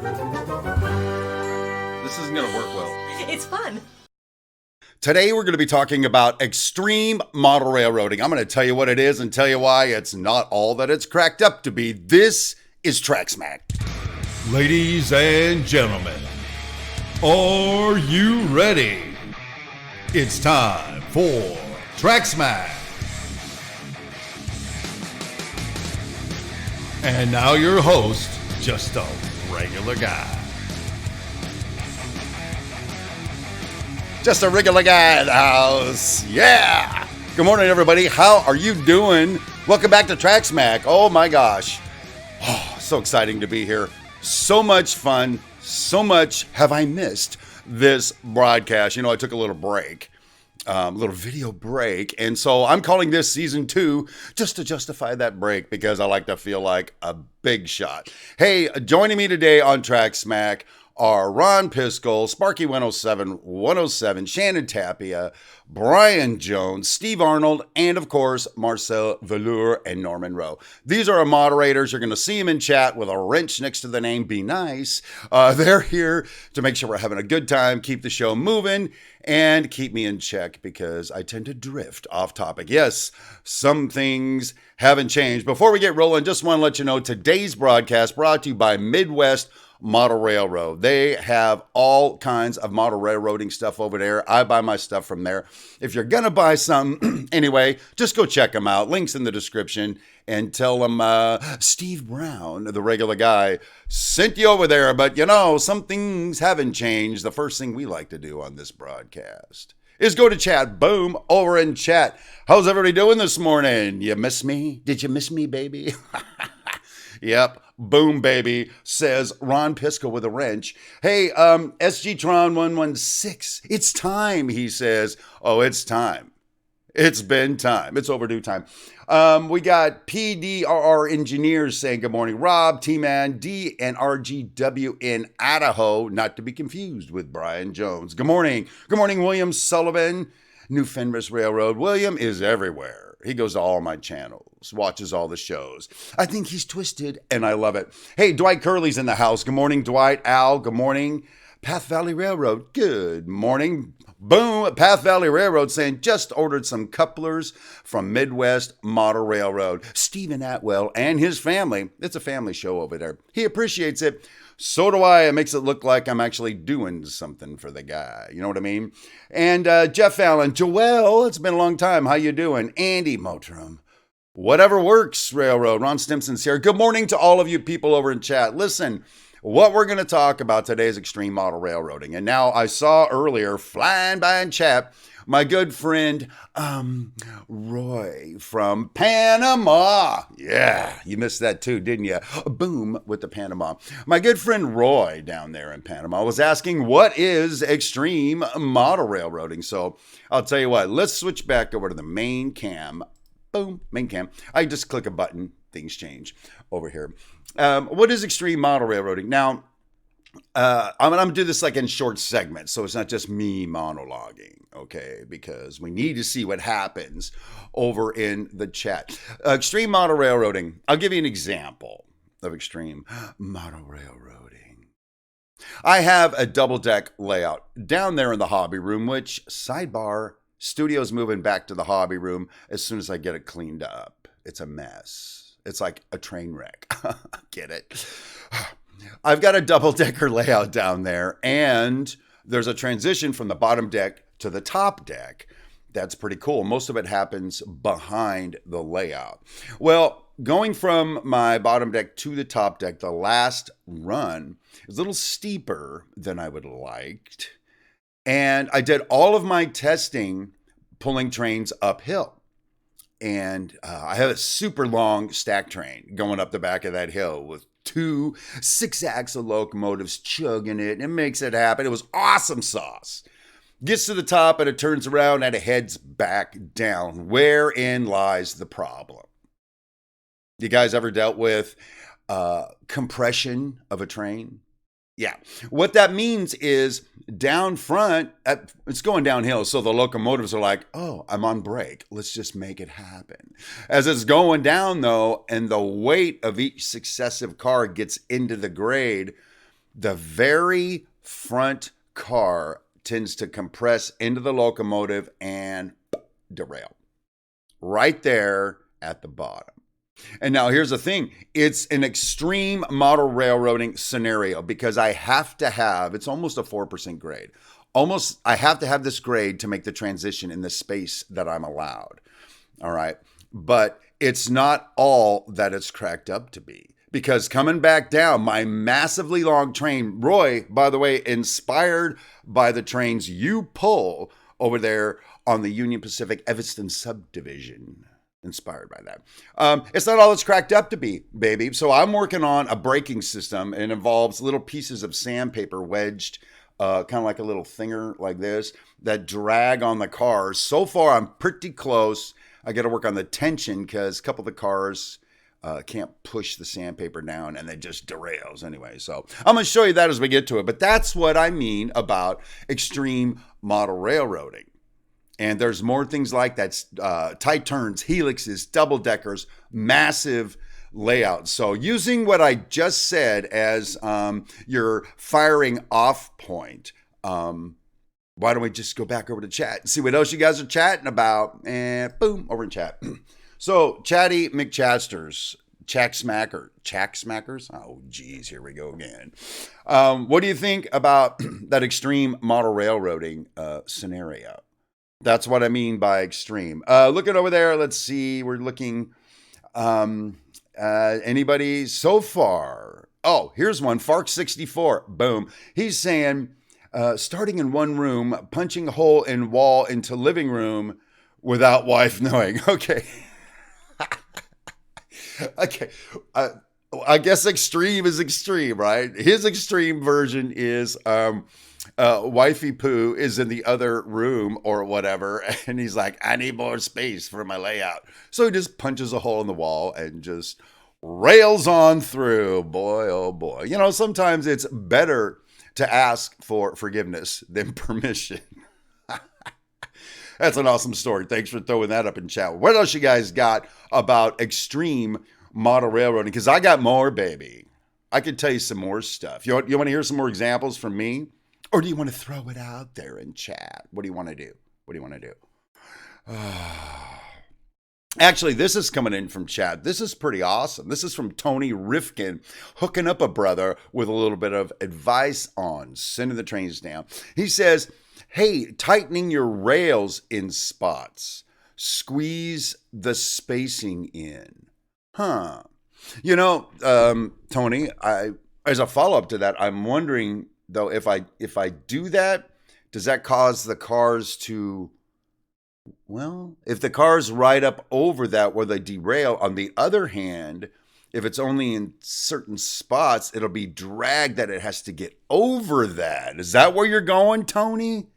This isn't going to work well. It's fun. Today we're going to be talking about extreme model railroading. I'm going to tell you what it is and tell you why it's not all that it's cracked up to be. This is Track Smack. Ladies and gentlemen, are you ready? It's time for Track Smack. And now your host, just a regular guy. Just a regular guy in the house. Yeah. Good morning, everybody. How are you doing? Welcome back to Track Smack. Oh my gosh. Oh, so exciting to be here. So much fun. So much have I missed this broadcast. You know, I took a little break. A little video break. And so I'm calling this season 2 just to justify that break because I like to feel like a big shot. Hey, joining me today on Track Smack are Ron Piskel, Sparky 107, Shannon Tapia, Brian Jones, Steve Arnold, and of course, Marcel Velour and Norman Rowe. These are our moderators. You're going to see them in chat with a wrench next to the name Be Nice. They're here to make sure we're having a good time, keep the show moving, and keep me in check because I tend to drift off topic. Yes, some things haven't changed. Before we get rolling, just want to let you know today's broadcast brought to you by Midwest Model Railroad. They have all kinds of model railroading stuff over there. I buy my stuff from there. If you're going to buy some, anyway, just go check them out. Links in the description and tell them Steve Brown, the regular guy, sent you over there. But you know, some things haven't changed. The first thing we like to do on this broadcast is go to chat. Boom, over in chat. How's everybody doing this morning? You miss me? Did you miss me, baby? Yep. Boom, baby, says Ron Piskel with a wrench. Hey, SG-Tron116, it's time, he says. Oh, it's time. It's been time. It's overdue time. We got PDRR engineers saying good morning. Rob, T-Man, D, and RGW in Idaho, not to be confused with Brian Jones. Good morning. Good morning, William Sullivan, New Fenris Railroad. William is everywhere. He goes to all my channels, watches all the shows. I think he's twisted, and I love it. Hey, Dwight Curley's in the house. Good morning, Dwight. Al, good morning. Path Valley Railroad, good morning. Boom, Path Valley Railroad saying, just ordered some couplers from Midwest Model Railroad. Stephen Atwell and his family. It's a family show over there. He appreciates it. So do I. It makes it look like I'm actually doing something for the guy. You know what I mean? And Jeff Allen, Joel, it's been a long time. How you doing? Andy Motrum. Whatever works, Railroad. Ron Stimson's here. Good morning to all of you people over in chat. Listen, what we're going to talk about today is extreme model railroading. And now I saw earlier, flying by in chat, my good friend Roy from Panama. Yeah, you missed that too, didn't you? Boom with the Panama. My good friend Roy down there in Panama was asking, what is extreme model railroading? So I'll tell you what, let's switch back over to the main cam. Boom, main cam. I just click a button, things change over here. What is extreme model railroading? Now, I'm going to do this like in short segments, so it's not just me monologuing, okay? Because we need to see what happens over in the chat. Extreme model railroading. I'll give you an example of extreme model railroading. I have a double-deck layout down there in the hobby room, which, sidebar, studio's moving back to the hobby room as soon as I get it cleaned up. It's a mess. It's like a train wreck. Get it? I've got a double-decker layout down there, and there's a transition from the bottom deck to the top deck. That's pretty cool. Most of it happens behind the layout. Well, going from my bottom deck to the top deck, the last run is a little steeper than I would have liked. And I did all of my testing pulling trains uphill. And I have a super long stack train going up the back of that hill with 2 6-axle locomotives chugging it. And it makes it happen. It was awesome sauce. Gets to the top and it turns around and it heads back down. Wherein lies the problem? You guys ever dealt with compression of a train? Yeah. What that means is down front, it's going downhill. So the locomotives are like, oh, I'm on break. Let's just make it happen. As it's going down, though, and the weight of each successive car gets into the grade, the very front car tends to compress into the locomotive and derail right there at the bottom. And now here's the thing. It's an extreme model railroading scenario because I have to have, it's almost a 4% grade. I have to have this grade to make the transition in the space that I'm allowed. All right. But it's not all that it's cracked up to be. Because coming back down, my massively long train, Roy, by the way, inspired by the trains you pull over there on the Union Pacific Evanston subdivision. Inspired by that. It's not all it's cracked up to be, baby. So I'm working on a braking system. And it involves little pieces of sandpaper wedged, kind of like a little finger like this, that drag on the cars. So far, I'm pretty close. I got to work on the tension because a couple of the cars can't push the sandpaper down and it just derails anyway. So I'm going to show you that as we get to it. But that's what I mean about extreme model railroading. And there's more things like that, tight turns, helixes, double deckers, massive layouts. So using what I just said as your firing off point, why don't we just go back over to chat and see what else you guys are chatting about? And boom, over in chat. So Chatty McChasters, Chack-Smackers. Oh, geez, here we go again. What do you think about that extreme model railroading scenario? That's what I mean by extreme. Looking over there, let's see. We're looking. Anybody so far? Oh, here's one. Fark64. Boom. He's saying, starting in one room, punching a hole in wall into living room without wife knowing. Okay. Okay. I guess extreme is extreme, right? His extreme version is wifey poo is in the other room or whatever. And he's like, I need more space for my layout. So he just punches a hole in the wall and just rails on through. Boy, oh boy. You know, sometimes it's better to ask for forgiveness than permission. That's an awesome story. Thanks for throwing that up in chat. What else you guys got about extreme model railroading? Because I got more, baby. I could tell you some more stuff. You want to hear some more examples from me? Or do you want to throw it out there in chat? What do you want to do? What do you want to do? Actually, this is coming in from chat. This is pretty awesome. This is from Tony Rifkin, hooking up a brother with a little bit of advice on sending the trains down. He says, hey, tightening your rails in spots. Squeeze the spacing in. Huh. You know, Tony, as a follow-up to that, I'm wondering, though, if I do that, does that cause the cars to, well, if the cars ride up over that where they derail, on the other hand, if it's only in certain spots, it'll be dragged that it has to get over that. Is that where you're going, Tony?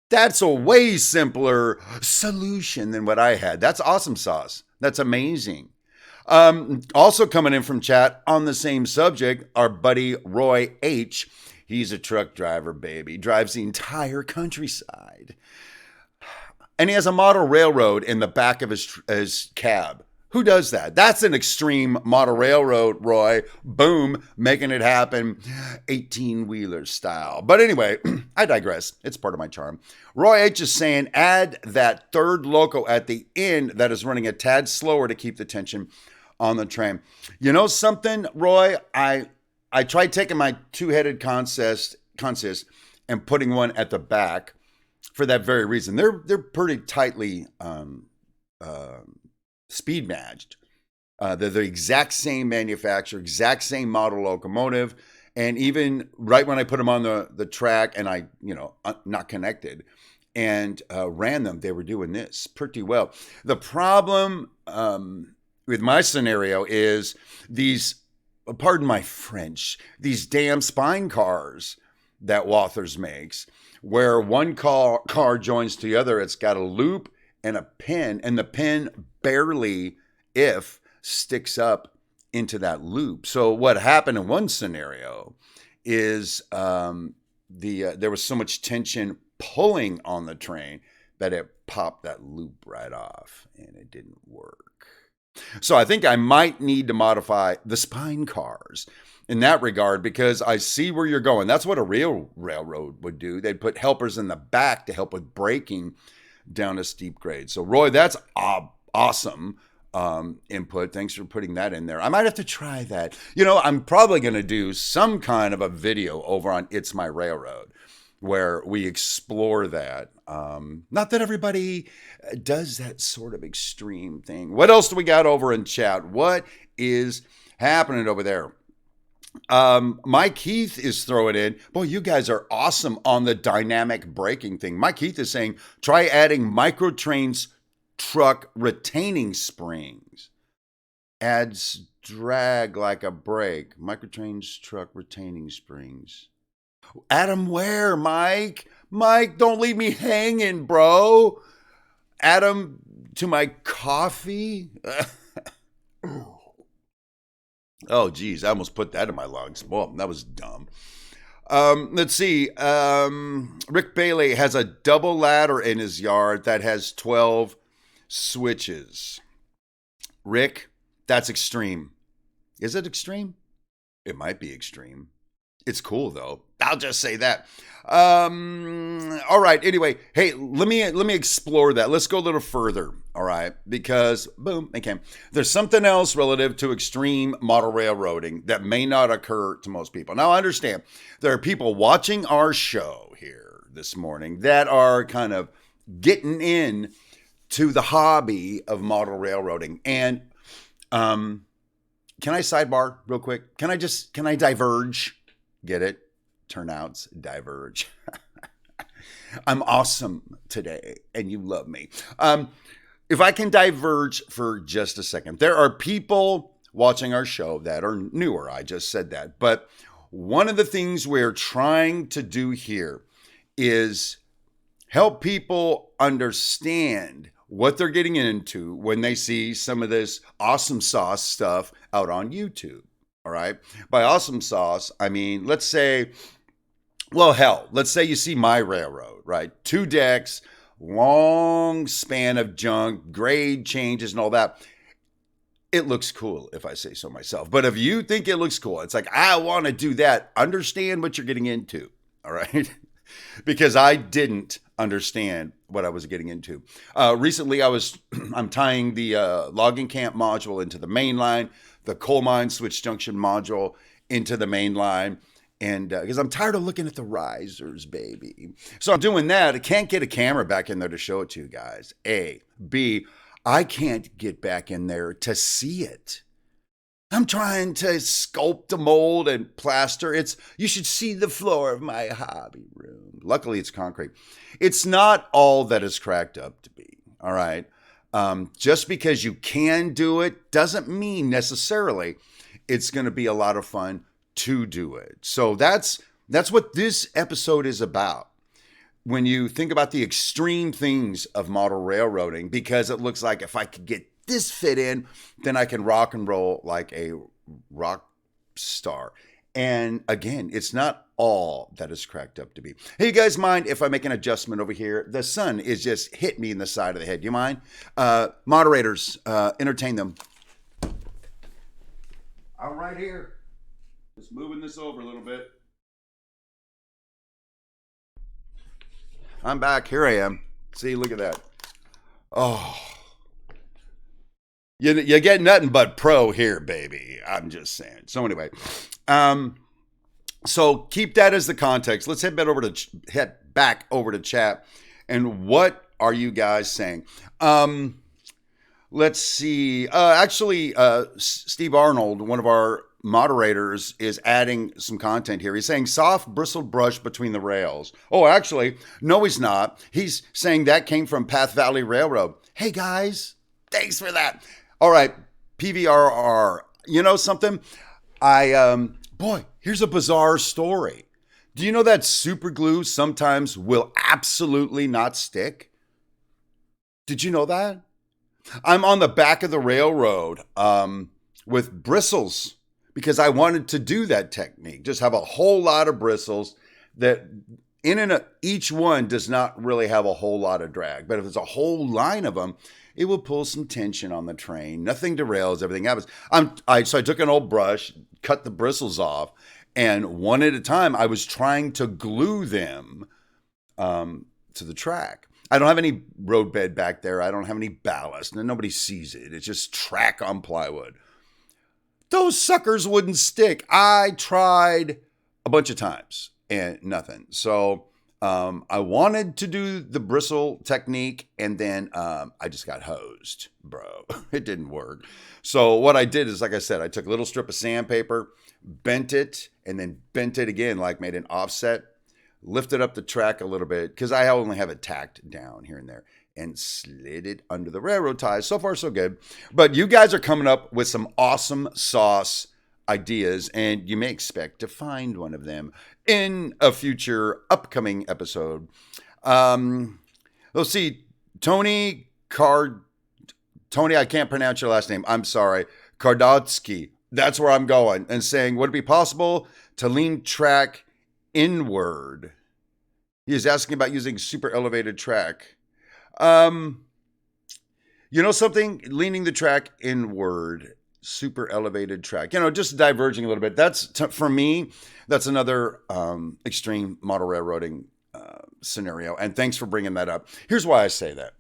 That's a way simpler solution than what I had. That's awesome sauce. That's amazing. Also coming in from chat on the same subject, our buddy Roy H. He's a truck driver, baby. Drives the entire countryside. And he has a model railroad in the back of his cab. Who does that? That's an extreme model railroad, Roy. Boom, making it happen, 18-wheeler style. But anyway, I digress. It's part of my charm. Roy H is saying, add that third loco at the end that is running a tad slower to keep the tension on the train. You know something, Roy? I tried taking my two-headed consist and putting one at the back for that very reason. They're pretty tightly speed matched. They're the exact same manufacturer, exact same model locomotive. And even right when I put them on the track and I, not connected and ran them, they were doing this pretty well. The problem with my scenario is these, pardon my French, these damn spine cars that Walthers makes, where one car joins to the other. It's got a loop and a pin, and the pin barely, if, sticks up into that loop. So what happened in one scenario is there was so much tension pulling on the train that it popped that loop right off, and it didn't work. So I think I might need to modify the spine cars in that regard because I see where you're going. That's what a real railroad would do. They'd put helpers in the back to help with braking down a steep grade. So Roy, that's awesome input. Thanks for putting that in there. I might have to try that. You know, I'm probably going to do some kind of a video over on It's My Railroad where we explore that. Not that everybody does that sort of extreme thing. What else do we got over in chat? What is happening over there? Mike Heath is throwing in, boy, you guys are awesome on the dynamic braking thing. Mike Heath is saying, try adding Microtrain's truck retaining springs. Adds drag like a brake. Microtrain's truck retaining springs. Adam where, Mike? Mike, don't leave me hanging, bro. Adam to my coffee. Oh, geez, I almost put that in my lungs. Well, that was dumb. Let's see. Rick Bailey has a double ladder in his yard that has 12 switches. Rick, that's extreme. Is it extreme? It might be extreme. It's cool, though. I'll just say that. All right. Anyway, hey, let me explore that. Let's go a little further. All right, because boom, okay. There's something else relative to extreme model railroading that may not occur to most people. Now, I understand there are people watching our show here this morning that are kind of getting in to the hobby of model railroading. And can I sidebar real quick? Can I diverge? Get it? Turnouts diverge. I'm awesome today, and you love me. If I can diverge for just a second, there are people watching our show that are newer. I just said that. But one of the things we're trying to do here is help people understand what they're getting into when they see some of this awesome sauce stuff out on YouTube. All right. By awesome sauce, I mean, let's say, well, hell, let's say you see my railroad, right? 2 decks, long span of junk, grade changes and all that. It looks cool if I say so myself. But if you think it looks cool, it's like, I want to do that. Understand what you're getting into. All right. Because I didn't understand what I was getting into. Recently, I'm tying the logging camp module into the main line, the coal mine switch junction module into the main line. And because I'm tired of looking at the risers, baby. So I'm doing that. I can't get a camera back in there to show it to you guys. A. B. I can't get back in there to see it. I'm trying to sculpt a mold and plaster. You should see the floor of my hobby room. Luckily, it's concrete. It's not all that it's cracked up to be. All right. Just because you can do it doesn't mean necessarily it's going to be a lot of fun to do it. So that's what this episode is about. When you think about the extreme things of model railroading, because it looks like if I could get this fit in, then I can rock and roll like a rock star. And again, it's not all that is cracked up to be. Hey, you guys mind if I make an adjustment over here? The sun is just hit me in the side of the head. You mind? Moderators, entertain them. I'm right here. Just moving this over a little bit. I'm back. Here I am. See, look at that. Oh. You get nothing but pro here, baby. I'm just saying. So anyway, so keep that as the context. Let's head back over to chat. And what are you guys saying? Let's see. Actually, Steve Arnold, one of our moderators, is adding some content here. He's saying soft bristled brush between the rails. Oh, actually, no, he's not. He's saying that came from Path Valley Railroad. Hey, guys, thanks for that. All right, PVRR. You know something? Boy, here's a bizarre story. Do you know that super glue sometimes will absolutely not stick? Did you know that? I'm on the back of the railroad with bristles because I wanted to do that technique. Just have a whole lot of bristles that each one does not really have a whole lot of drag. But if it's a whole line of them, it will pull some tension on the train. Nothing derails, everything happens. So I took an old brush, cut the bristles off, and one at a time, I was trying to glue them to the track. I don't have any roadbed back there. I don't have any ballast. And nobody sees it. It's just track on plywood. Those suckers wouldn't stick. I tried a bunch of times and nothing. So I wanted to do the bristle technique, and then I just got hosed, bro. It didn't work. So what I did is, like I said, I took a little strip of sandpaper, bent it, and then bent it again, like made an offset, lifted up the track a little bit, because I only have it tacked down here and there, and slid it under the railroad ties. So far, so good. But you guys are coming up with some awesome sauce ideas, and you may expect to find one of them in a future upcoming episode. Let's see. Tony, I can't pronounce your last name. I'm sorry. Kardotsky. That's where I'm going. And saying, would it be possible to lean track inward? He is asking about using super elevated track. You know something? Leaning the track inward, super elevated track. Just diverging a little bit. For me, that's another extreme model railroading scenario. And thanks for bringing that up. Here's why I say that.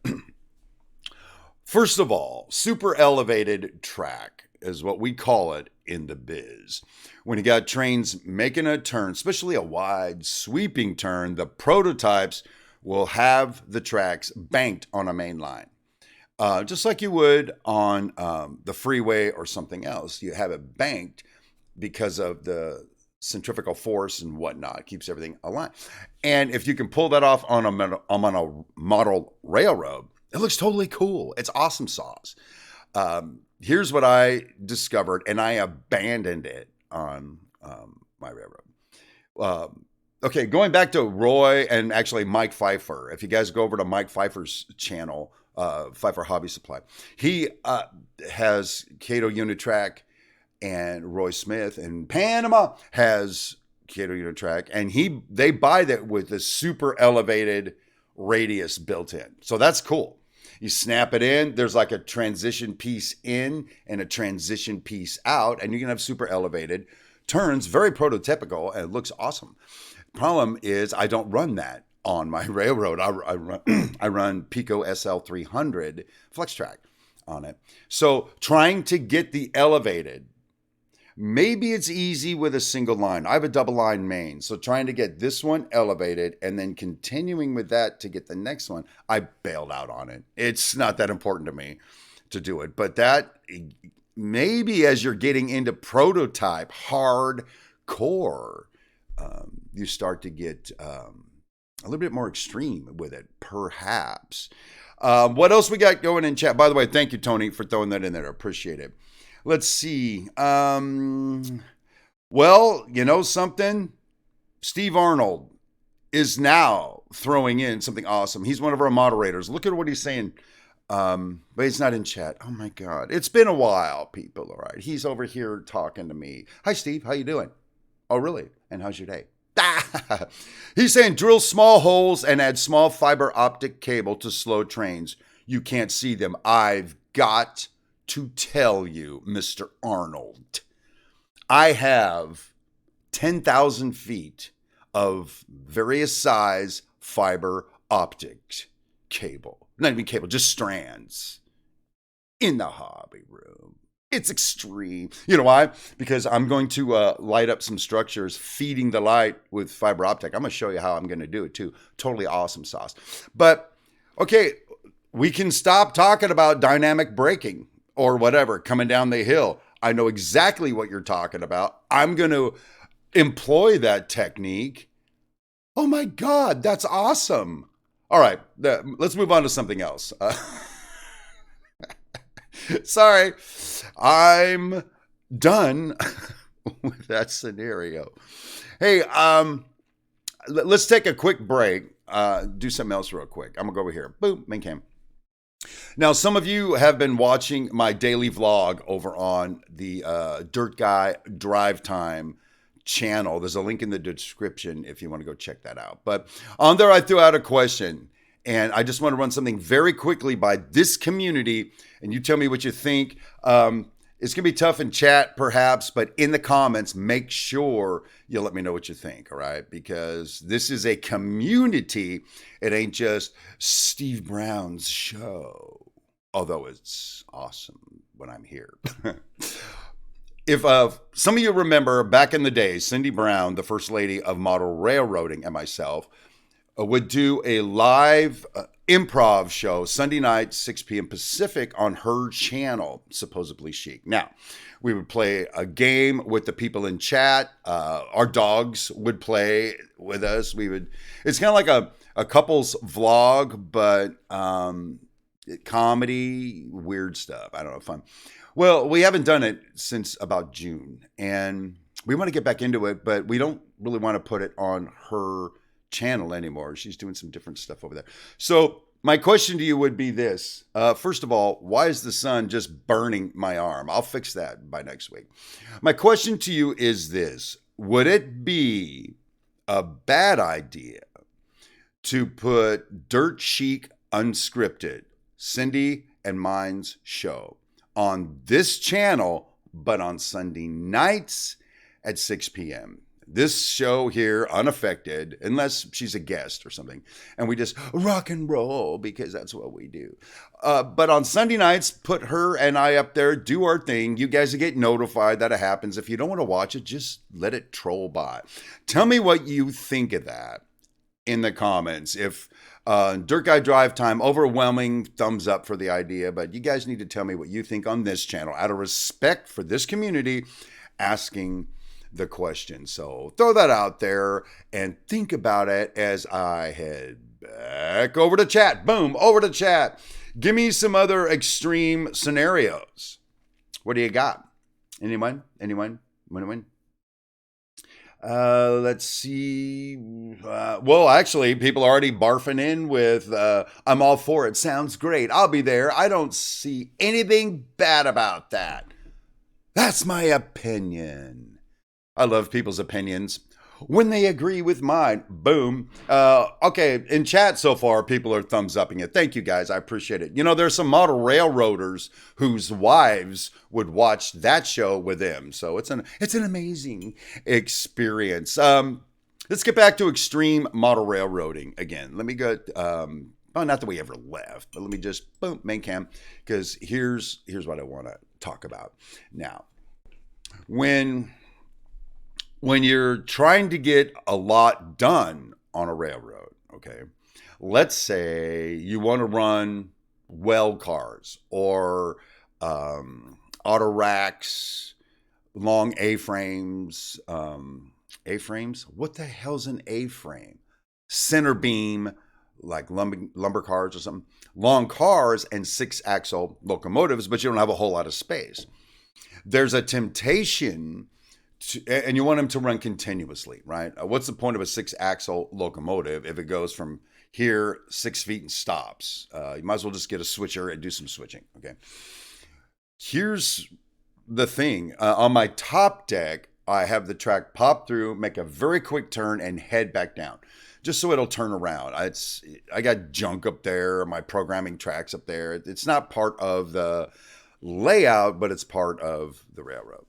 First of all, super elevated track is what we call it in the biz. When you got trains making a turn, especially a wide sweeping turn, the prototypes will have the tracks banked on a main line. Just like you would on the freeway or something else. You have it banked because of the centrifugal force and whatnot. It keeps everything aligned. And if you can pull that off on a model railroad, it looks totally cool. It's awesome sauce. Here's what I discovered, and I abandoned it on my railroad. Okay, going back to Roy and actually Mike Pfeiffer. If you guys go over to Mike Pfeiffer's channel, Pfeiffer Hobby Supply, he has Cato Unitrack, and Roy Smith in Panama has Cato Unitrack, and they buy that with a super elevated radius built in. So that's cool. You snap it in, there's like a transition piece in and a transition piece out, and you can have super elevated turns, very prototypical, and it looks awesome. Problem is, I don't run that on my railroad. I run Pico SL300 Flex Track on it. So trying to get the elevated, maybe it's easy with a single line. I have a double line main. So trying to get this one elevated and then continuing with that to get the next one, I bailed out on it. It's not that important to me to do it. But that, maybe as you're getting into prototype, hardcore, you start to get a little bit more extreme with it, perhaps. What else we got going in chat? By the way, thank you, Tony, for throwing that in there. I appreciate it. Let's see. Well, you know something? Steve Arnold is now throwing in something awesome. He's one of our moderators. Look at what he's saying. But he's not in chat. Oh my God. It's been a while, people. All right. He's over here talking to me. Hi, Steve. How you doing? Oh, really? And how's your day? He's saying drill small holes and add small fiber optic cable to slow trains. You can't see them. I've got to tell you, Mr. Arnold, I have 10,000 feet of various size fiber optic cable. Not even cable, just strands in the hobby room. It's extreme. You know why? Because I'm going to light up some structures, feeding the light with fiber optic. I'm going to show you how I'm going to do it too. Totally awesome sauce. But, okay, we can stop talking about dynamic braking or whatever coming down the hill. I know exactly what you're talking about. I'm going to employ that technique. Oh my God, that's awesome. All right, let's move on to something else. Sorry, I'm done with that scenario. Hey, let's take a quick break. Do something else real quick. I'm gonna go over here. Boom, main cam. Now, some of you have been watching my daily vlog over on the Dirt Guy Drive Time channel. There's a link in the description if you want to go check that out. But on there, I threw out a question. And I just want to run something very quickly by this community, and you tell me what you think. It's going to be tough in chat, perhaps, but in the comments, make sure you let me know what you think, all right? Because this is a community. It ain't just Steve Brown's show, although it's awesome when I'm here. If some of you remember back in the day, Cindy Brown, the first lady of model railroading, and myself would do a live improv show Sunday night, 6 p.m. Pacific on her channel, supposedly chic. Now, we would play a game with the people in chat. Our dogs would play with us. It's kind of like a couple's vlog, but comedy, weird stuff. I don't know, fun. Well, we haven't done it since about June, and we want to get back into it, but we don't really want to put it on her channel anymore. She's doing some different stuff over there. So my question to you would be this. First of all, why is the sun just burning my arm? I'll fix that by next week. My question to you is this. Would it be a bad idea to put Dirt Chic Unscripted, Cindy and mine's show, on this channel, but on Sunday nights at 6 p.m.? This show here, unaffected, unless she's a guest or something, and we just rock and roll because that's what we do. But on Sunday nights, put her and I up there, do our thing. You guys will get notified that it happens. If you don't want to watch it, just let it troll by. Tell me what you think of that in the comments. If Dirt Guy Drive Time, overwhelming thumbs up for the idea, but you guys need to tell me what you think on this channel out of respect for this community asking the question. So throw that out there and think about it as I head back over to chat. Boom, over to chat. Give me some other extreme scenarios. What do you got? Anyone? Let's see. Well, actually, people are already barfing in with, I'm all for it. Sounds great. I'll be there. I don't see anything bad about that. That's my opinion. I love people's opinions when they agree with mine. Boom. Okay, in chat so far, people are thumbs upping it. Thank you, guys. I appreciate it. You know, there's some model railroaders whose wives would watch that show with them. So it's an amazing experience. Let's get back to extreme model railroading again. Let me go. Well, not that we ever left, but let me just boom, main cam, because here's what I want to talk about now. When you're trying to get a lot done on a railroad, okay, let's say you want to run well cars or auto racks, long A-frames. A-frames? What the hell's an A-frame? Center beam, like lumber cars or something. Long cars and 6-axle locomotives, but you don't have a whole lot of space. There's a temptation and you want them to run continuously, right? What's the point of a 6-axle locomotive if it goes from here 6 feet and stops? You might as well just get a switcher and do some switching, okay? Here's the thing. On my top deck, I have the track pop through, make a very quick turn, and head back down, just so it'll turn around. I got junk up there, my programming tracks up there. It's not part of the layout, but it's part of the railroad.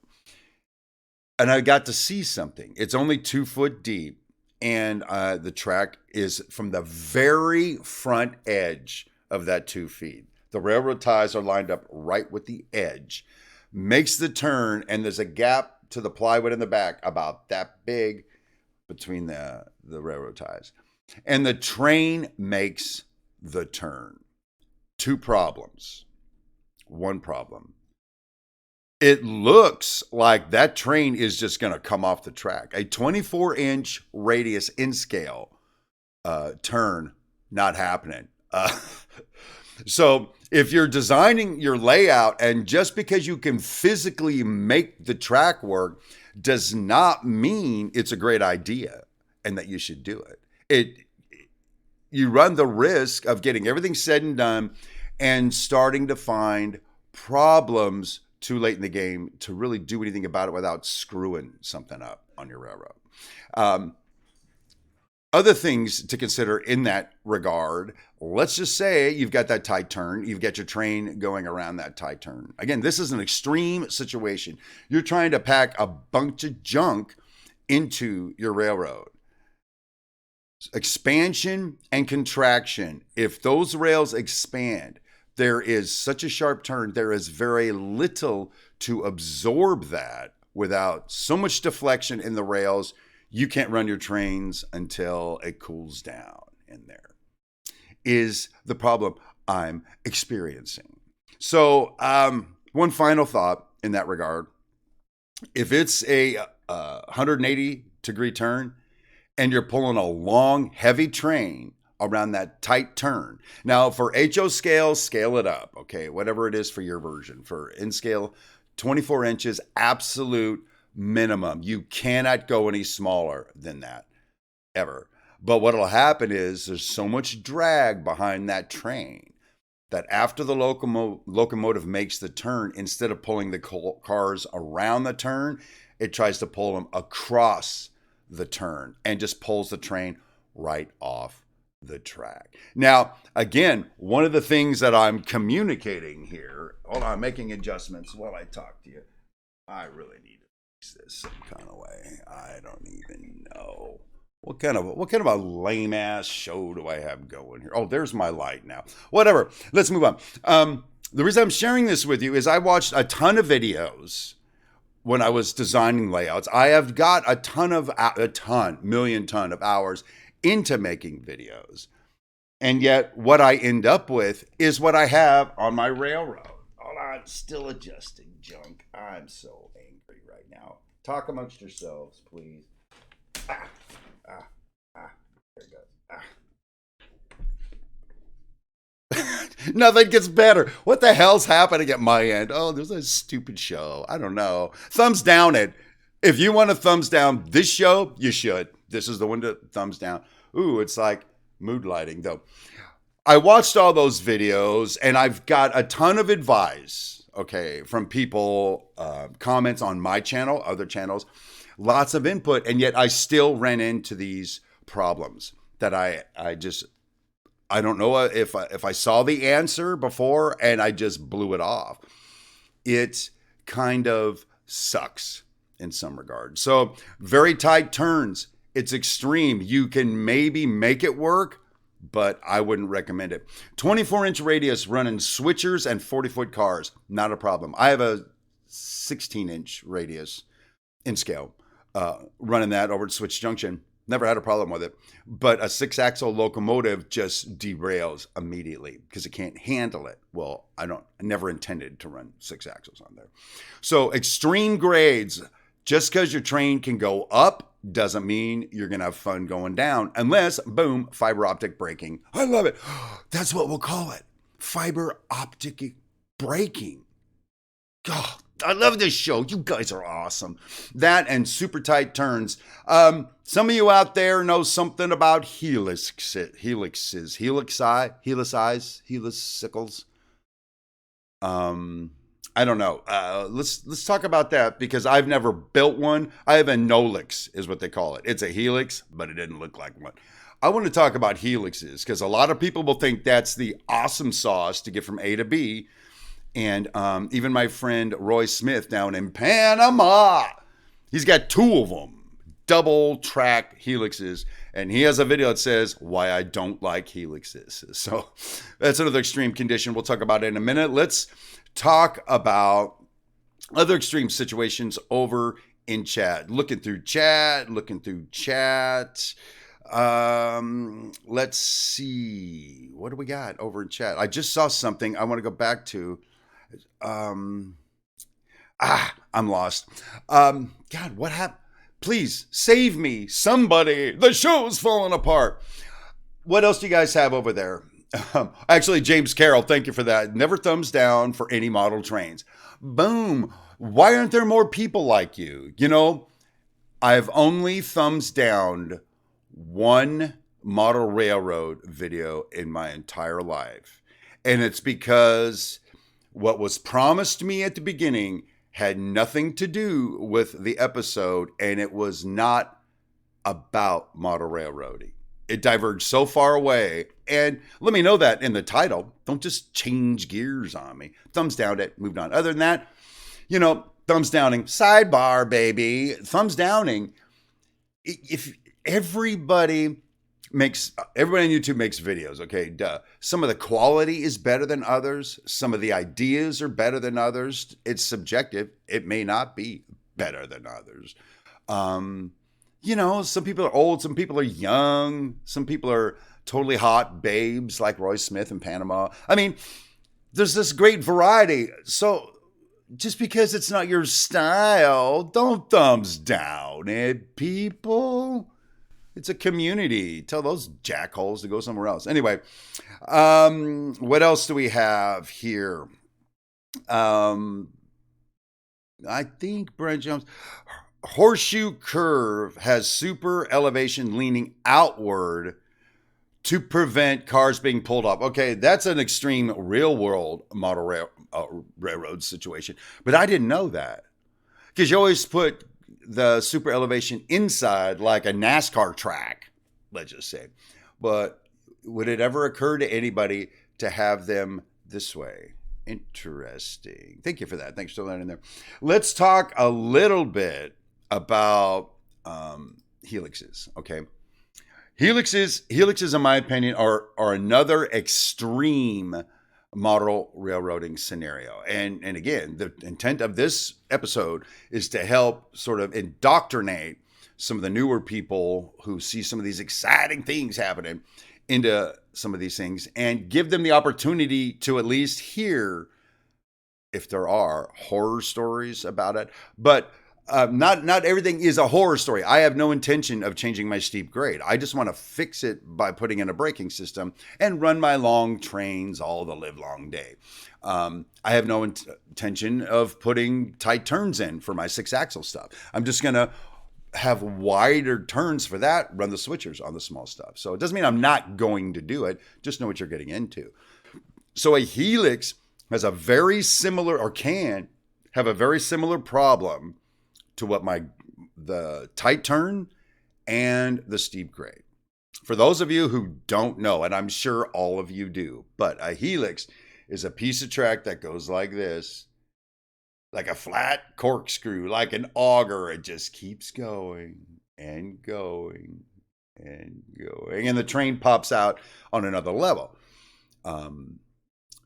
And I got to see something. It's only 2 foot deep, and the track is from the very front edge of that 2 feet. The railroad ties are lined up right with the edge. Makes the turn, and there's a gap to the plywood in the back about that big between the railroad ties. And the train makes the turn. 2 problems. 1 problem. It looks like that train is just going to come off the track. A 24-inch radius in scale turn, not happening. So if you're designing your layout, and just because you can physically make the track work does not mean it's a great idea and that you should do it. You run the risk of getting everything said and done and starting to find problems too late in the game to really do anything about it without screwing something up on your railroad. Other things to consider in that regard, let's just say you've got that tight turn, you've got your train going around that tight turn. Again, this is an extreme situation. You're trying to pack a bunch of junk into your railroad. Expansion and contraction. If those rails expand, there is such a sharp turn, there is very little to absorb that without so much deflection in the rails. You can't run your trains until it cools down in there, is the problem I'm experiencing. So one final thought in that regard. If it's a 180-degree turn and you're pulling a long, heavy train around that tight turn. Now, for HO scale, scale it up, okay? Whatever it is for your version. For in scale, 24 inches, absolute minimum. You cannot go any smaller than that, ever. But what'll happen is there's so much drag behind that train that after the locomotive makes the turn, instead of pulling the cars around the turn, it tries to pull them across the turn and just pulls the train right off the track. Now, again, one of the things that I'm communicating here, hold on, I'm making adjustments while I talk to you. I really need to fix this some kind of way. I don't even know. What kind of a lame ass show do I have going here? Oh, there's my light now. Whatever. Let's move on. The reason I'm sharing this with you is I watched a ton of videos when I was designing layouts. I have got million ton of hours into making videos. And yet what I end up with is what I have on my railroad. Hold on, still adjusting junk. I'm so angry right now. Talk amongst yourselves, please. There it goes. Nothing gets better. What the hell's happening at my end? Oh, there's a stupid show. I don't know. Thumbs down it. If you want to thumbs down this show, you should. This is the one to thumbs down. Ooh, it's like mood lighting, though. I watched all those videos, and I've got a ton of advice, okay, from people, comments on my channel, other channels, lots of input, and yet I still ran into these problems that I don't know if I saw the answer before and I just blew it off. It kind of sucks in some regard. So very tight turns. It's extreme. You can maybe make it work, but I wouldn't recommend it. 24-inch radius running switchers and 40-foot cars, not a problem. I have a 16-inch radius in scale, running that over at Switch Junction. Never had a problem with it. But a 6-axle locomotive just derails immediately because it can't handle it. Well, I never intended to run 6 axles on there. So extreme grades, just because your train can go up doesn't mean you're going to have fun going down unless, boom, fiber optic braking. I love it. That's what we'll call it. Fiber optic braking. God, I love this show. You guys are awesome. That and super tight turns. Some of you out there know something about helixes, helicicles. I don't know. Let's talk about that because I've never built one. I have a nolix is what they call it. It's a helix, but it didn't look like one. I want to talk about helixes because a lot of people will think that's the awesome sauce to get from A to B. And even my friend Roy Smith down in Panama, he's got 2 of them, double track helixes. And he has a video that says why I don't like helixes. So that's another extreme condition we'll talk about in a minute. Let's talk about other extreme situations over in chat. Looking through chat. Let's see. What do we got over in chat? I just saw something I want to go back to. I'm lost. God, what happened? Please save me, somebody. The show's falling apart. What else do you guys have over there? Actually, James Carroll, thank you for that. Never thumbs down for any model trains. Boom. Why aren't there more people like you? You know, I've only thumbs downed one model railroad video in my entire life. And it's because what was promised me at the beginning had nothing to do with the episode, and it was not about model railroading. it diverged so far away. And let me know that in the title. Don't just change gears on me. Thumbs down it, moved on. Other than that, thumbs downing, sidebar, baby. Thumbs downing. If everybody on YouTube makes videos, okay, duh. Some of the quality is better than others. Some of the ideas are better than others. It's subjective. It may not be better than others. Some people are old, some people are young, some people are totally hot babes like Roy Smith in Panama. I mean, there's this great variety. So just because it's not your style, don't thumbs down it, people. It's a community. Tell those jackholes to go somewhere else. Anyway, what else do we have here? I think Brent Jones. Horseshoe curve has super elevation leaning outward to prevent cars being pulled off. Okay, that's an extreme real world model railroad situation. But I didn't know that. Because you always put the super elevation inside like a NASCAR track, let's just say. But would it ever occur to anybody to have them this way? Interesting. Thank you for that. Thanks for throwing that in there. Let's talk a little bit about helixes, okay? Helixes, in my opinion, are another extreme model railroading scenario. And again, the intent of this episode is to help sort of indoctrinate some of the newer people who see some of these exciting things happening into some of these things and give them the opportunity to at least hear if there are horror stories about it. But not everything is a horror story. I have no intention of changing my steep grade. I just want to fix it by putting in a braking system and run my long trains all the live long day. I have no intention of putting tight turns in for my 6-axle stuff. I'm just going to have wider turns for that, run the switchers on the small stuff. So it doesn't mean I'm not going to do it. Just know what you're getting into. So a helix has a very similar, or can have a very similar problem to what the tight turn and the steep grade. For those of you who don't know, and I'm sure all of you do, but a helix is a piece of track that goes like this, like a flat corkscrew, like an auger. It just keeps going and going and going, and the train pops out on another level.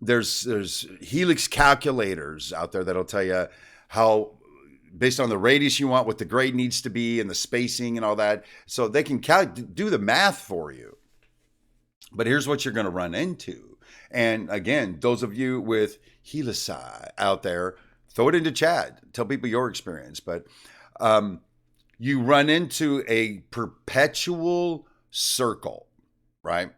There's helix calculators out there that'll tell you how, based on the radius you want, what the grade needs to be and the spacing and all that. So they can do the math for you. But here's what you're going to run into. And again, those of you with helici out there, throw it into chat. Tell people your experience. But you run into a perpetual circle, right?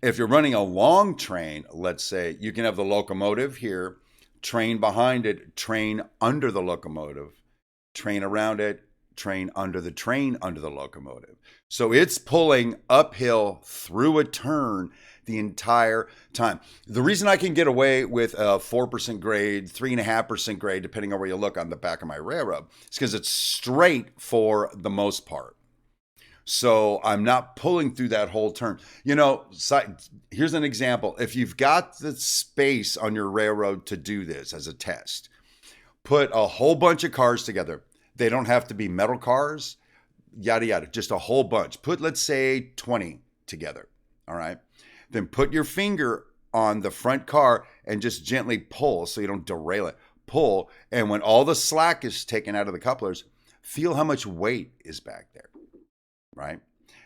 If you're running a long train, let's say, you can have the locomotive here, train behind it, train under the locomotive, train around it, train under the locomotive. So it's pulling uphill through a turn the entire time. The reason I can get away with a 4% grade, 3.5% grade, depending on where you look on the back of my railroad, is because it's straight for the most part. So I'm not pulling through that whole turn. Here's an example. If you've got the space on your railroad to do this as a test, put a whole bunch of cars together. They don't have to be metal cars, yada, yada, just a whole bunch. Put, let's say, 20 together, all right? Then put your finger on the front car and just gently pull so you don't derail it. Pull, and when all the slack is taken out of the couplers, feel how much weight is back there, right?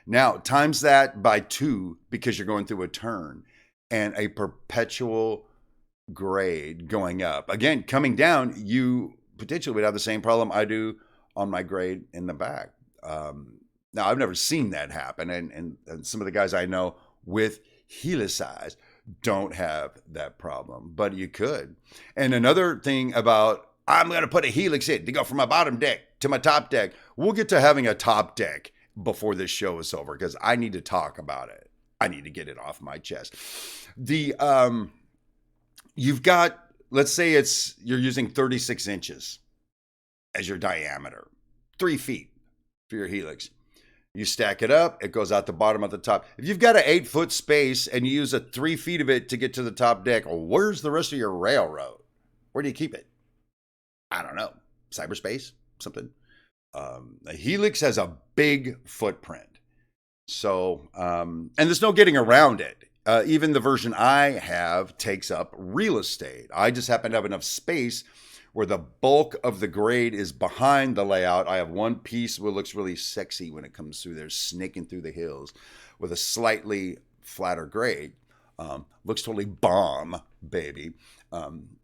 Now, times that by 2 because you're going through a turn and a perpetual grade going up. Again, coming down, you potentially would have the same problem I do on my grade in the back. Now, I've never seen that happen, and some of the guys I know with helicize don't have that problem, but you could. And another thing about, I'm going to put a helix in to go from my bottom deck to my top deck. We'll get to having a top deck before this show is over because I need to talk about it. I need to get it off my chest. You've got, let's say you're using 36 inches as your diameter, 3 feet for your helix. You stack it up, it goes out the bottom of the top. If you've got an 8-foot space and you use 3 feet of it to get to the top deck, where's the rest of your railroad? Where do you keep it? I don't know. Cyberspace? Something? A helix has a big footprint. So, and there's no getting around it. Even the version I have takes up real estate. I just happen to have enough space where the bulk of the grade is behind the layout. I have one piece where it looks really sexy when it comes through there, snaking through the hills with a slightly flatter grade. Looks totally bomb, baby,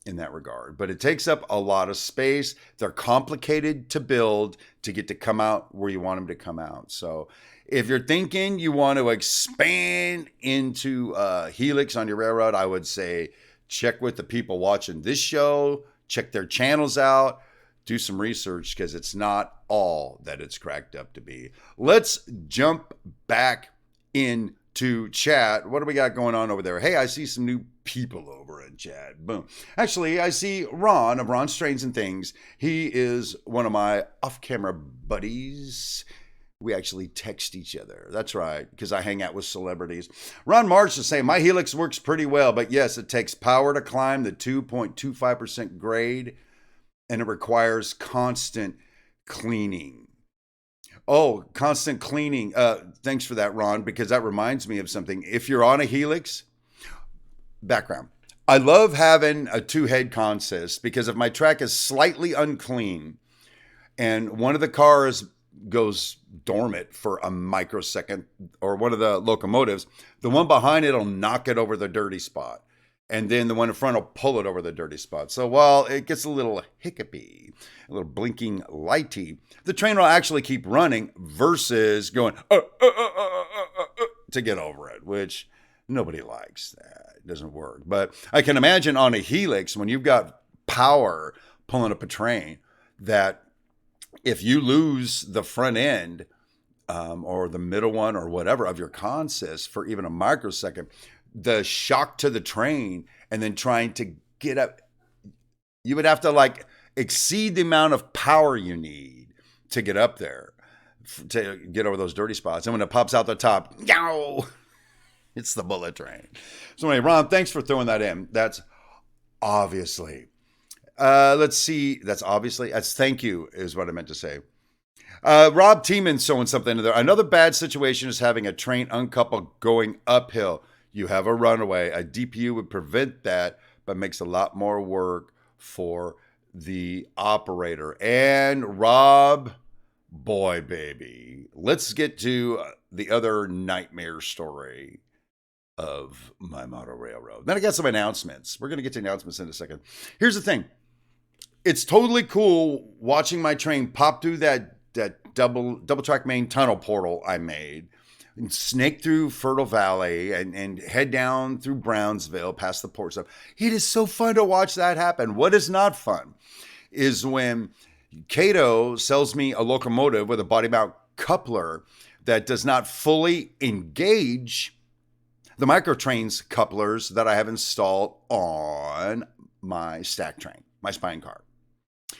in that regard. But it takes up a lot of space. They're complicated to build to get to come out where you want them to come out. So if you're thinking you want to expand into helix on your railroad, I would say check with the people watching this show. Check their channels out, do some research because it's not all that it's cracked up to be. Let's jump back into chat. What do we got going on over there? Hey, I see some new people over in chat. Boom. Actually, I see Ron of Ron Strains and Things. He is one of my off-camera buddies. We actually text each other. That's right, because I hang out with celebrities. Ron Marsh is saying, my helix works pretty well, but yes, it takes power to climb the 2.25% grade, and it requires constant cleaning. Oh, constant cleaning. Thanks for that, Ron, because that reminds me of something. If you're on a helix, background. I love having a two-head consist because if my track is slightly unclean and one of the cars goes dormant for a microsecond, or one of the locomotives, the one behind it will knock it over the dirty spot. And then the one in front will pull it over the dirty spot. So while it gets a little hiccupy, a little blinking lighty, the train will actually keep running versus going to get over it, which nobody likes that. It doesn't work. But I can imagine on a helix, when you've got power pulling up a train, that if you lose the front end or the middle one or whatever of your consist for even a microsecond, the shock to the train and then trying to get up, you would have to like exceed the amount of power you need to get up there, to get over those dirty spots. And when it pops out the top, yow, it's the bullet train. So anyway, Ron, thanks for throwing that in. That's obviously... let's see. That's thank you is what I meant to say. Rob Tiemann showing something there. Another bad situation is having a train uncoupled going uphill. You have a runaway. A DPU would prevent that, but makes a lot more work for the operator. And Rob, boy, baby, let's get to the other nightmare story of my model railroad. Then I got some announcements. We're going to get to announcements in a second. Here's the thing. It's totally cool watching my train pop through that double track main tunnel portal I made, and snake through Fertile Valley and head down through Brownsville past the port stuff. It is so fun to watch that happen. What is not fun is when Cato sells me a locomotive with a body mount coupler that does not fully engage the microtrains couplers that I have installed on my stack train, my spine car,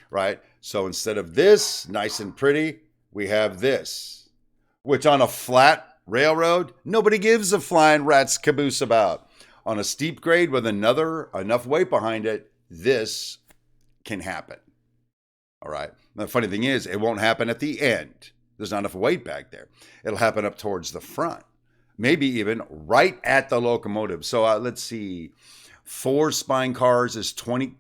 right? So instead of this, nice and pretty, we have this, which on a flat railroad, nobody gives a flying rat's caboose about. On a steep grade with enough weight behind it, this can happen, all right? And the funny thing is, it won't happen at the end. There's not enough weight back there. It'll happen up towards the front. Maybe even right at the locomotive. So let's see, 4 spine cars is 20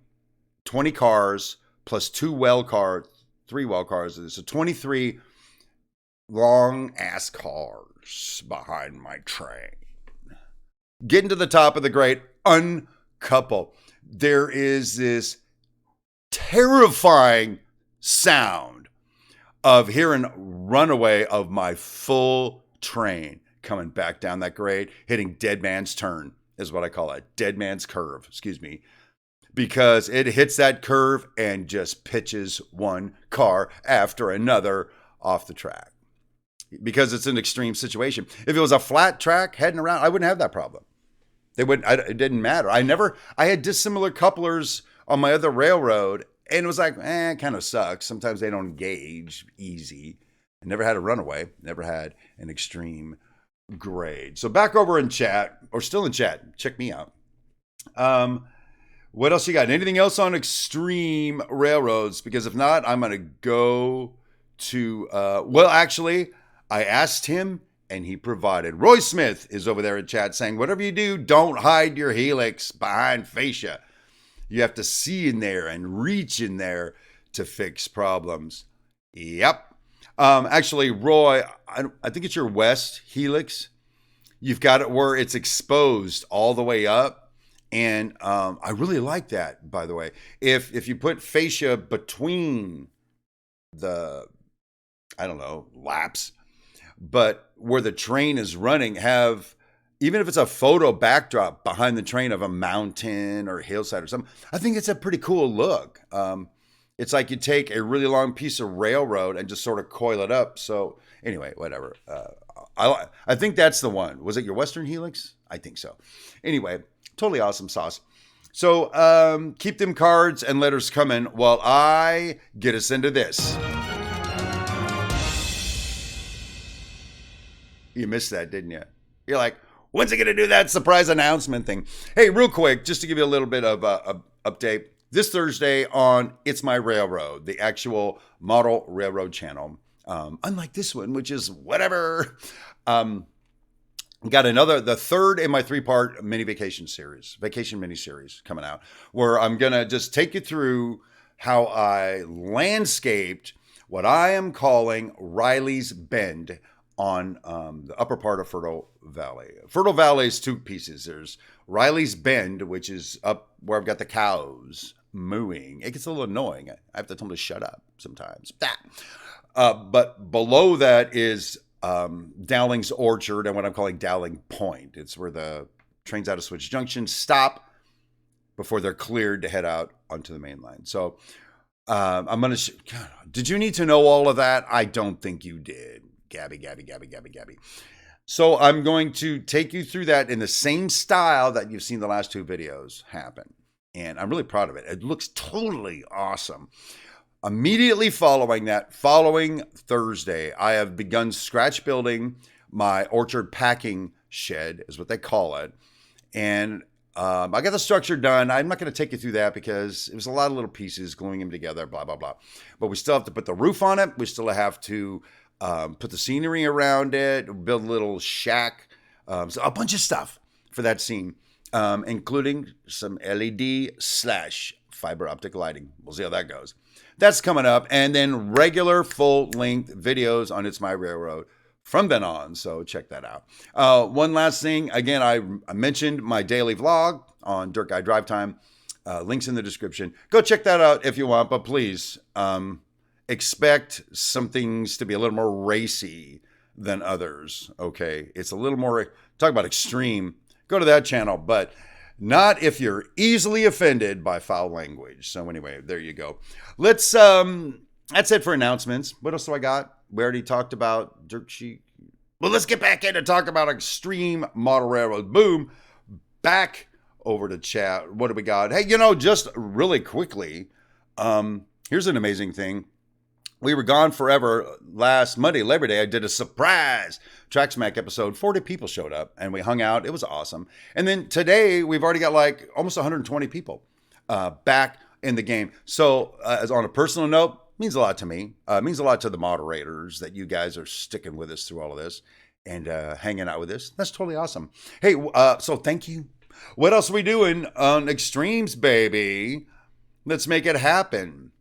cars plus 3 well cars. So 23 long ass cars behind my train. Getting to the top of the grade, uncouple. There is this terrifying sound of hearing runaway of my full train coming back down that grade, hitting dead man's turn is what I call it. Dead man's curve, excuse me. Because it hits that curve and just pitches one car after another off the track. Because it's an extreme situation. If it was a flat track heading around, I wouldn't have that problem. It didn't matter. I had dissimilar couplers on my other railroad, and it was like, it kind of sucks. Sometimes they don't engage easy. Never had a runaway, never had an extreme grade. So back over in chat, or still in chat, check me out. What else you got? Anything else on extreme railroads? Because if not, I'm going to go to, well, actually, I asked him and he provided. Roy Smith is over there in chat saying, whatever you do, don't hide your helix behind fascia. You have to see in there and reach in there to fix problems. Yep. Actually, Roy, I think it's your west helix. You've got it where it's exposed all the way up. And I really like that, by the way. If you put fascia between the, I don't know, laps, but where the train is running, have, even if it's a photo backdrop behind the train of a mountain or hillside or something, I think it's a pretty cool look. It's like you take a really long piece of railroad and just sort of coil it up. So anyway, whatever. I think that's the one. Was it your Western Helix? I think so. Anyway, totally awesome sauce. So keep them cards and letters coming while I get us into this. You missed that, didn't you? You're like, when's it going to do that surprise announcement thing? Hey, real quick, just to give you a little bit of a update. This Thursday on It's My Railroad, the actual model railroad channel. Unlike this one, which is whatever. Got the third in my 3-part vacation mini-series coming out, where I'm going to just take you through how I landscaped what I am calling Riley's Bend on the upper part of Fertile Valley. Fertile Valley is 2 pieces. There's Riley's Bend, which is up where I've got the cows mooing. It gets a little annoying. I have to tell them to shut up sometimes. But below that is Dowling's Orchard and what I'm calling Dowling Point. It's where the trains out of Switch Junction stop before they're cleared to head out onto the main line. So I'm going to... did you need to know all of that? I don't think you did. Gabby. So I'm going to take you through that in the same style that you've seen the last 2 videos happen. And I'm really proud of it. It looks totally awesome. Immediately following that, following Thursday, I have begun scratch building my orchard packing shed, is what they call it. And I got the structure done. I'm not going to take you through that because it was a lot of little pieces gluing them together, blah, blah, blah. But we still have to put the roof on it. We still have to put the scenery around it, build a little shack, so a bunch of stuff for that scene, including some LED/fiber optic lighting. We'll see how that goes. That's coming up. And then regular full-length videos on It's My Railroad from then on. So check that out. One last thing. Again, I mentioned my daily vlog on Dirt Guy Drive Time. Links in the description. Go check that out if you want. But please expect some things to be a little more racy than others. Okay. It's a little more, talk about extreme. Go to that channel. But not if you're easily offended by foul language. So anyway, there you go. Let's, that's it for announcements. What else do I got? We already talked about Dirt Sheet. Well, let's get back in to talk about extreme model railroad. Boom. Back over to chat. What do we got? Hey, just really quickly, here's an amazing thing. We were gone forever. Last Monday, Labor Day, I did a surprise Track Smack episode. 40 people showed up and we hung out. It was awesome. And then today, we've already got like almost 120 people back in the game. So as on a personal note, means a lot to me. It means a lot to the moderators that you guys are sticking with us through all of this and hanging out with us. That's totally awesome. Hey, so thank you. What else are we doing on Extremes, baby? Let's make it happen.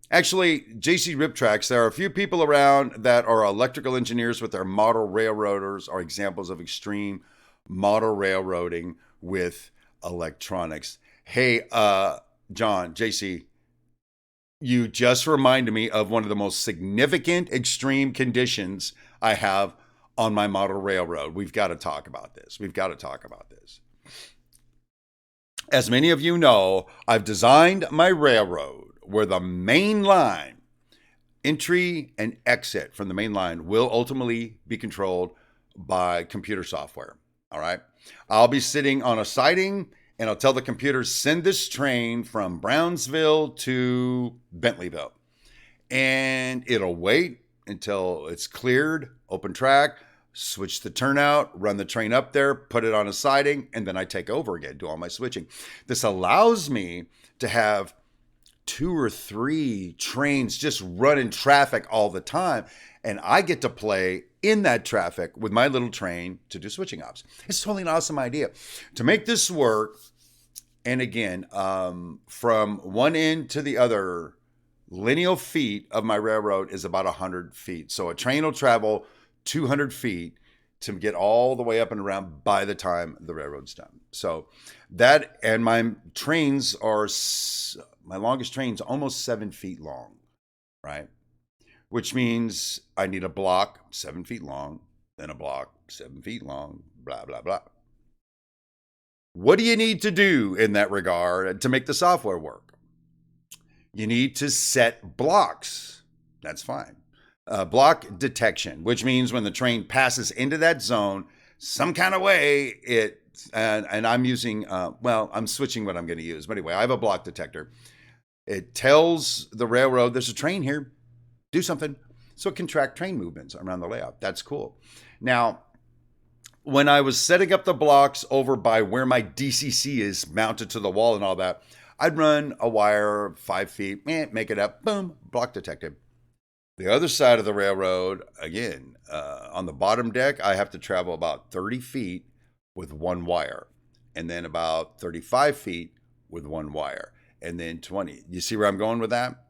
Actually, JC Rip Tracks, there are a few people around that are electrical engineers with their model railroaders are examples of extreme model railroading with electronics. Hey, John, JC, you just reminded me of one of the most significant extreme conditions I have on my model railroad. We've got to talk about this. As many of you know, I've designed my railroad where the main line, entry and exit from the main line will ultimately be controlled by computer software. All right. I'll be sitting on a siding and I'll tell the computer, send this train from Brownsville to Bentleyville. And it'll wait until it's cleared, open track, switch the turnout, run the train up there, put it on a siding, and then I take over again, do all my switching. This allows me to have 2 or 3 trains just running traffic all the time. And I get to play in that traffic with my little train to do switching ops. It's totally an awesome idea. To make this work, and again, from one end to the other, lineal feet of my railroad is about 100 feet. So a train will travel 200 feet to get all the way up and around by the time the railroad's done. So that, and my trains are, my longest train's almost 7 feet long, right? Which means I need a block 7 feet long, then a block 7 feet long, blah, blah, blah. What do you need to do in that regard to make the software work? You need to set blocks. That's fine. Block detection, which means when the train passes into that zone, some kind of way and I'm using, I'm switching what I'm going to use. But anyway, I have a block detector. It tells the railroad there's a train here, do something. So it can track train movements around the layout. That's cool. Now, when I was setting up the blocks over by where my DCC is mounted to the wall and all that, I'd run a wire 5 feet, make it up, boom, block detected. The other side of the railroad, again, on the bottom deck, I have to travel about 30 feet with one wire, and then about 35 feet with one wire, and then 20. You see where I'm going with that?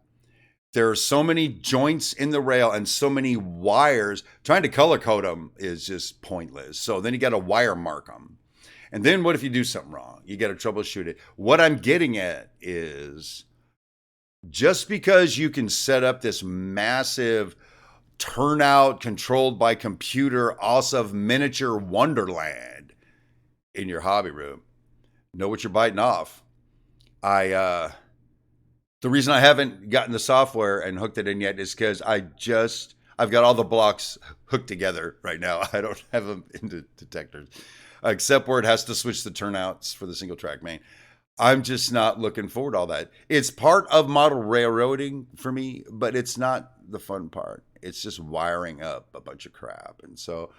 There are so many joints in the rail and so many wires. Trying to color code them is just pointless. So then you got to wire mark them. And then what if you do something wrong? You got to troubleshoot it. What I'm getting at is just because you can set up this massive turnout controlled by computer, awesome miniature wonderland in your hobby room, know what you're biting off. The reason I haven't gotten the software and hooked it in yet is because I've got all the blocks hooked together right now. I don't have them into detectors, except where it has to switch the turnouts for the single track main. I'm just not looking forward to all that. It's part of model railroading for me, but it's not the fun part. It's just wiring up a bunch of crap. And so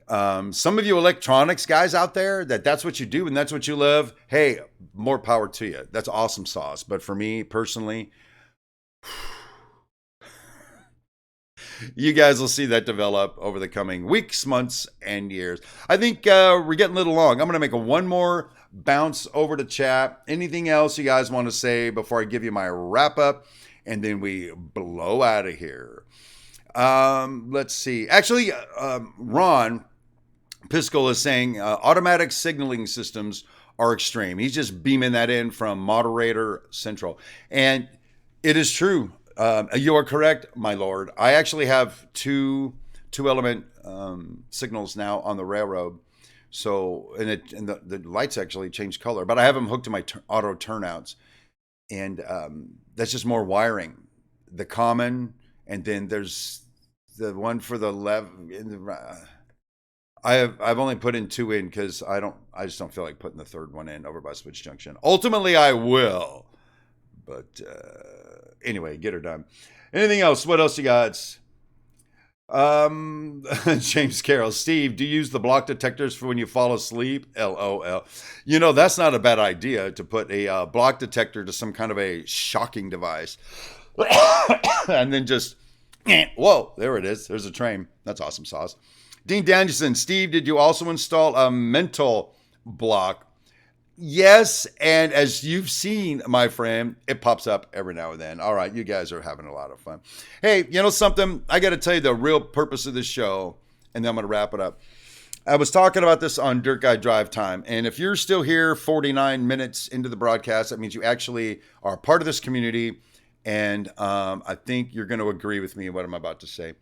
some of you electronics guys out there, that's what you do and that's what you love. Hey, more power to you. That's awesome sauce. But for me personally, you guys will see that develop over the coming weeks, months, and years. I think we're getting a little long. I'm going to make one more bounce over to chat. Anything else you guys want to say before I give you my wrap up? And then we blow out of here. Let's see. Actually, Ron Piskel is saying automatic signaling systems are extreme. He's just beaming that in from Moderator Central. And it is true. You are correct, my lord. I actually have two element signals now on the railroad. So, and the lights actually change color, but I have them hooked to my auto turnouts. And that's just more wiring. The common, and then there's the one for the left. I've only put in 2 in because I just don't feel like putting the third one in over by Switch Junction. Ultimately, I will, but anyway, get her done. Anything else? What else you got? James Carroll, Steve, do you use the block detectors for when you fall asleep? LOL. You know, that's not a bad idea to put a block detector to some kind of a shocking device, and then just whoa, there it is. There's a train. That's awesome sauce. Dean Danielson, Steve, did you also install a mental block? Yes, and as you've seen, my friend, it pops up every now and then. All right, you guys are having a lot of fun. Hey, you know something? I got to tell you the real purpose of this show, and then I'm going to wrap it up. I was talking about this on Dirt Guy Drive Time, and if you're still here 49 minutes into the broadcast, that means you actually are part of this community, and I think you're going to agree with me in what I'm about to say.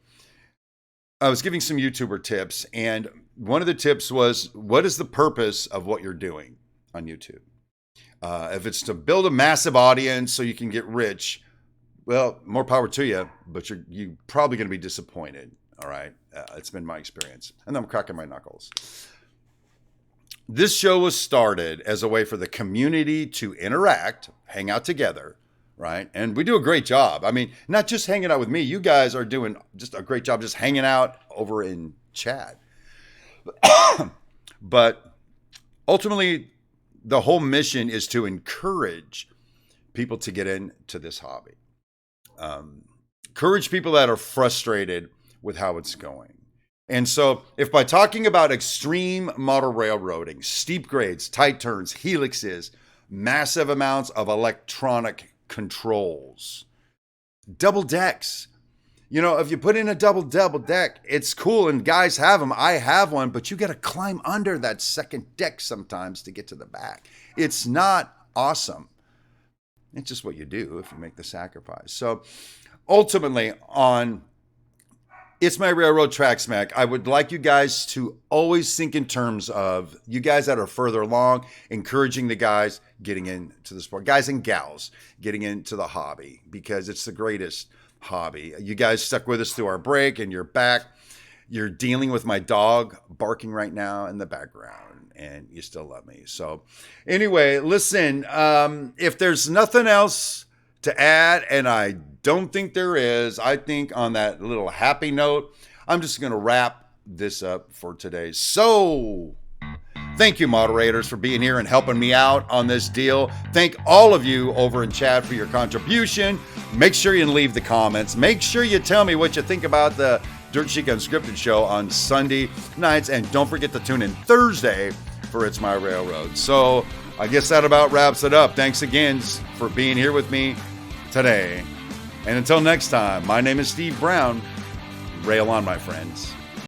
I was giving some YouTuber tips, and one of the tips was, what is the purpose of what you're doing on YouTube? If it's to build a massive audience so you can get rich, well, more power to you, but you're probably going to be disappointed. All right. It's been my experience, and I'm cracking my knuckles. This show was started as a way for the community to interact, hang out together, right? And we do a great job. I mean, not just hanging out with me. You guys are doing just a great job just hanging out over in chat. But ultimately, the whole mission is to encourage people to get into this hobby. Encourage people that are frustrated with how it's going. And so if by talking about extreme model railroading, steep grades, tight turns, helixes, massive amounts of electronic controls, double decks, you know, if you put in a double deck, it's cool and guys have them. I have one, but you got to climb under that second deck sometimes to get to the back. It's not awesome. It's just what you do if you make the sacrifice. So ultimately on It's My Railroad Track Smack, I would like you guys to always think in terms of you guys that are further along, encouraging the guys getting into the sport, guys and gals getting into the hobby, because it's the greatest hobby. You guys stuck with us through our break and you're back. You're dealing with my dog barking right now in the background and you still love me. So anyway, listen, if there's nothing else to add, and I don't think there is, I think on that little happy note, I'm just going to wrap this up for today. So thank you, moderators, for being here and helping me out on this deal. Thank all of you over in chat for your contribution. Make sure you leave the comments. Make sure you tell me what you think about the Dirt Chic Unscripted show on Sunday nights. And don't forget to tune in Thursday for It's My Railroad. So I guess that about wraps it up. Thanks again for being here with me today. And until next time, my name is Steve Brown. Rail on, my friends.